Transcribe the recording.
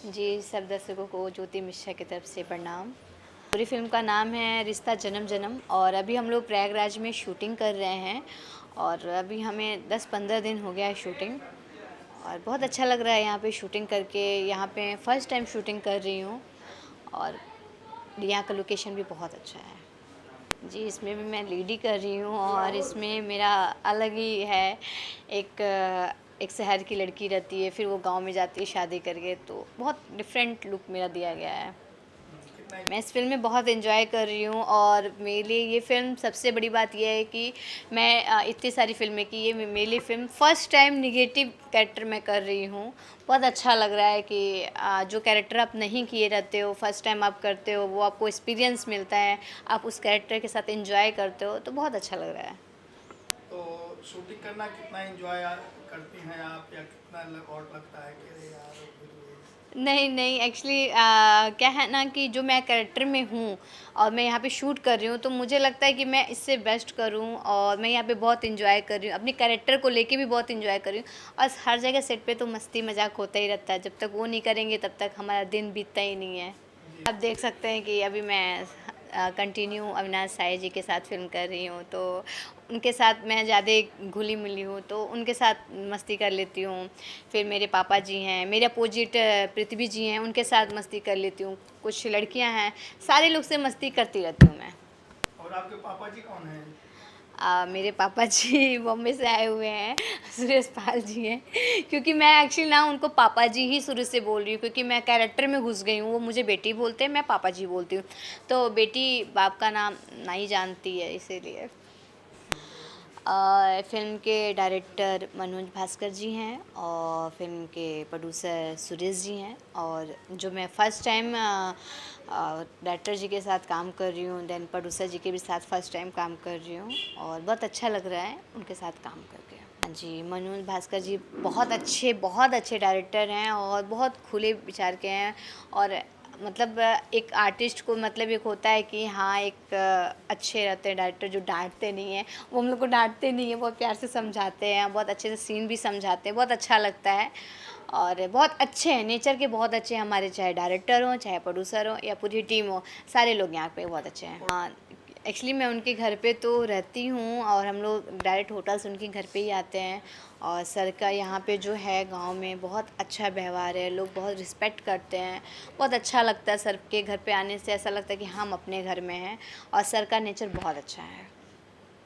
जी, सब दर्शकों को ज्योति मिश्रा की तरफ से प्रणाम। पूरी फ़िल्म का नाम है रिश्ता जन्म जन्म और अभी हम लोग प्रयागराज में शूटिंग कर रहे हैं और अभी हमें 10-15 दिन हो गया है शूटिंग और बहुत अच्छा लग रहा है यहाँ पे शूटिंग करके। यहाँ पे फर्स्ट टाइम शूटिंग कर रही हूँ और यहाँ का लोकेशन भी बहुत अच्छा है। जी, इसमें भी मैं लीड ही कर रही हूँ और इसमें मेरा अलग ही है। एक एक शहर की लड़की रहती है, फिर वो गाँव में जाती है शादी करके, तो बहुत डिफरेंट लुक मेरा दिया गया है। मैं इस फ़िल्म में बहुत एंजॉय कर रही हूँ और मेरे लिए ये फ़िल्म सबसे बड़ी बात ये है कि मैं इतनी सारी फ़िल्में की, ये मेरे लिए film first time negative character मैं कर रही हूँ। बहुत अच्छा लग रहा है कि जो कैरेक्टर आप नहीं किए रहते हो, फर्स्ट टाइम आप करते हो, वो आपको एक्सपीरियंस मिलता है, आप उस कैरेक्टर के साथ एंजॉय करते हो, तो बहुत अच्छा लग रहा है। तो शूटिंग करना कितना एंजॉय करती हैं आप, या कितना और लगता है कि अरे यार फिर नहीं, नहीं, एक्चुअली क्या है ना कि जो मैं कैरेक्टर में हूँ और मैं यहाँ पे शूट कर रही हूँ, तो मुझे लगता है कि मैं इससे बेस्ट करूँ और मैं यहाँ पे बहुत एंजॉय कर रही हूँ। अपने कैरेक्टर को लेके भी बहुत एंजॉय कर रही हूँ और हर जगह सेट पे तो मस्ती मज़ाक होता ही रहता है। जब तक वो नहीं करेंगे तब तक हमारा दिन बीतता ही नहीं है। आप देख सकते हैं कि अभी मैं कंटिन्यू अविनाश साय जी के साथ फ़िल्म कर रही हूँ, तो उनके साथ मैं ज़्यादा घुली-मिली हूँ, तो उनके साथ मस्ती कर लेती हूँ। फिर मेरे पापा जी हैं, मेरे अपोजिट पृथ्वी जी हैं, उनके साथ मस्ती कर लेती हूँ। कुछ लड़कियाँ हैं, सारे लोग से मस्ती करती रहती हूँ मैं। और आपके पापा जी कौन हैं? मेरे पापा जी बॉम्बे से आए हुए हैं, सुरेश पाल जी हैं। क्योंकि मैं एक्चुअली ना उनको पापा जी ही शुरू से बोल रही हूँ, क्योंकि मैं कैरेक्टर में घुस गई हूँ। वो मुझे बेटी बोलते हैं, मैं पापा जी बोलती हूँ। तो बेटी बाप का नाम नहीं जानती है, इसीलिए। फ़िल्म के डायरेक्टर मनोज भास्कर जी हैं और फ़िल्म के प्रोड्यूसर सुरेश जी हैं और जो मैं फ़र्स्ट टाइम डायरेक्टर जी के साथ काम कर रही हूँ, देन प्रोड्यूसर जी के भी साथ फ़र्स्ट टाइम काम कर रही हूँ और बहुत अच्छा लग रहा है उनके साथ काम करके। हाँ जी, मनोज भास्कर जी बहुत अच्छे डायरेक्टर हैं और बहुत खुले विचार के हैं और मतलब एक आर्टिस्ट को मतलब एक होता है कि हाँ, एक अच्छे रहते हैं डायरेक्टर जो डाँटते नहीं हैं। वो हम लोग को डाँटते नहीं हैं, बहुत प्यार से समझाते हैं, बहुत अच्छे से सीन भी समझाते हैं, बहुत अच्छा लगता है और बहुत अच्छे हैं, नेचर के बहुत अच्छे हैं हमारे, चाहे डायरेक्टर हों, चाहे प्रोड्यूसर हों या पूरी टीम हो, सारे लोग यहाँ पे बहुत अच्छे हैं। हाँ, एक्चुअली मैं उनके घर पे तो रहती हूँ और हम लोग डायरेक्ट होटल से उनके घर पे ही आते हैं और सर का यहाँ पे जो है गांव में बहुत अच्छा व्यवहार है, लोग बहुत रिस्पेक्ट करते हैं, बहुत अच्छा लगता है। सर के घर पे आने से ऐसा लगता है कि हम अपने घर में हैं और सर का नेचर बहुत अच्छा है।